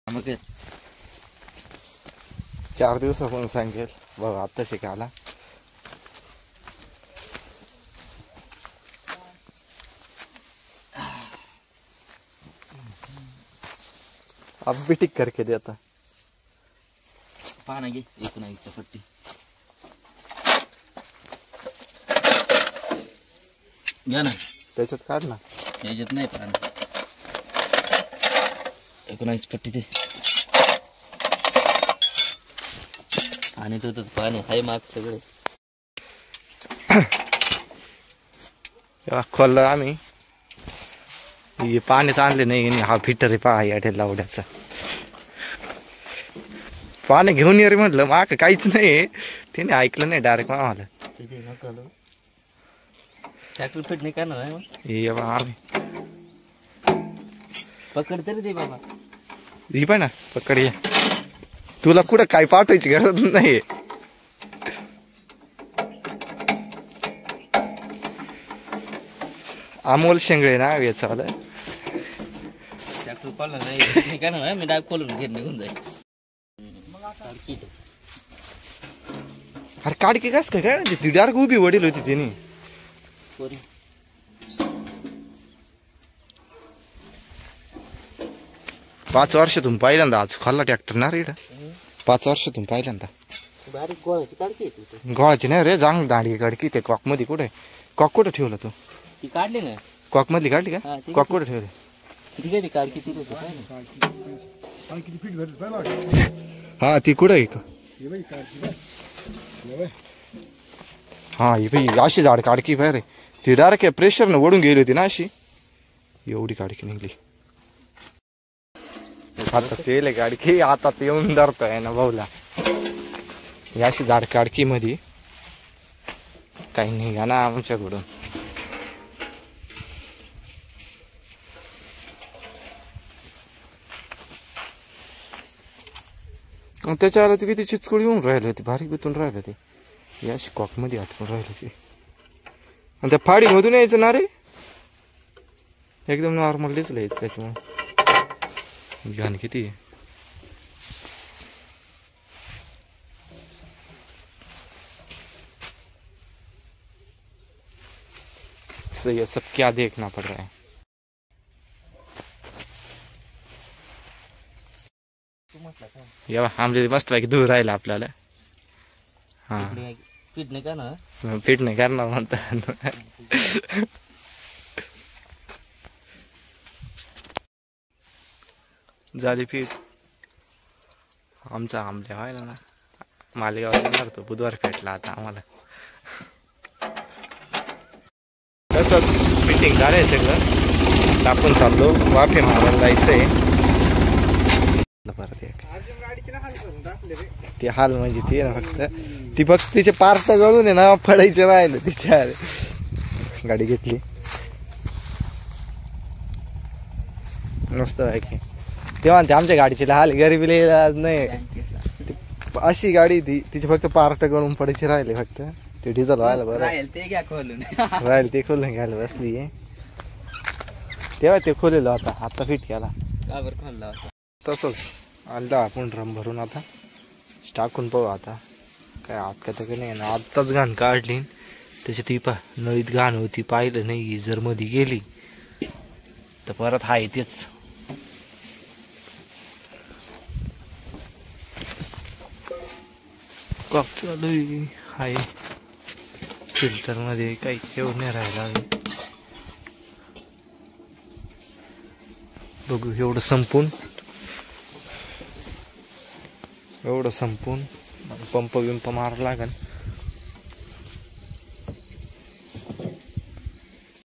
मग 4 दिवसापासून सांगेल बाबा आता शिकायला. अब भी टिक करके देता पाना घे 19 पट्टी घ्या ना त्याच्यात काढ ना. याच्यात नाही पाना 19 पट्टी ते आणि तो पाणी हाय माग सगळे खोललं आम्ही. हे पाणीच आणले नाही. हा फिटर आहे पहा या लावड्याचा. पाणी घेऊन ये रे म्हटलं माग काहीच नाही. त्याने ऐकलं नाही डायरेक्ट आम्हाला. ट्रॅक्टर फिट नाही करणार आहे हे बा आम्ही पकड तरी दे बाबा. ही पण ना पकड ये. तुला कुठं काय पाठवायची गरज नाही. अमोल शेंगळे ना याचा ट्रॅक्टर खोलणार नाही करणार मी डाग खोलून घेऊन निघून जाईल. अरे काडकी कस काय काय ती डायरेक्ट उभी वडील होती तिने. 5 वर्षातून पहिल्यांदा आज खाल्ला ट्रॅक्टर ना रे. 5 वर्षातून पहिल्यांदा. बारीक गोळाची काढकी येते. गोळाची नाही रे चांगली दांडी काढकी. ते कॉक मध्ये कुठे कॉक कुठे ठेवलं तू. ती काढली ना कॉक मधली काढली का. कॉक कुठे ठेवले. ठीक आहे ती काढकी ती हा ती कुठे आहे का. हा ही भाई अशी झाड काढकी बाहेर रे. ती डायरेक्ट प्रेशरनं ओढून गेली होती ना अशी. एवढी काढकी निघली. आता तेल काढकी आता ते येऊन धरतोय ना भाऊला. अशी झाड काढकी मध्ये काही निघा ना आमच्याकडून. त्याच्यावर ती किती चिचकुळी येऊन राहिली होती. भारी गुतून राहिली होती. या अशी कॉक मध्ये आटकून राहिली होती. आणि त्या फाडी मधून यायचं ना रे. एकदम नॉर्मल दिसलं यायचं त्याच्यामुळे. घाण किती ये सब क्या देखना पड़ रहा है. आमच्या मस्त पैकी दूर राहिला आपल्याला. हा फिट नाही करणार. फिट नाही करणार म्हणतात. झाली फिट. आमचा आंबल्या व्हायला ना मालेगाव येणार तो बुधवार पेटला आता आम्हाला. तसंच फिटिंग झालंय सगळं. आपण चाललो वाफे मारायला जायचंय. परत एक ते हाल म्हणजे ते ना फक्त तिचे पार्ट गळून आहे ना पडायचे राहिले तिच्या. गाडी घेतली मस्त आहे की. तेव्हा ते आमच्या गाडीची हाल गरिबी आज नाही. अशी गाडी ती तिचे फक्त पार्ट गळून पडायचे राहिले. फक्त ते डिझेल व्हायला बरं राहील ते खोलून घ्यायला बसली. तेव्हा ते खोलेलं होता. आता फिट केला तसंच आणला आपण ड्रम भरून. आता टाकून पाहू आता काय आत का तर नाही ना. आत्ताच घाण काढली त्याची ती नळीत घाण होती. पाहिलं नाही जर मध्ये गेली तर परत हाय तेच. कॉक चालू आहे फिल्टर मध्ये. काही ठेवून नाही राहिला. बघू एवढं संपून पंप मारावं लागेल.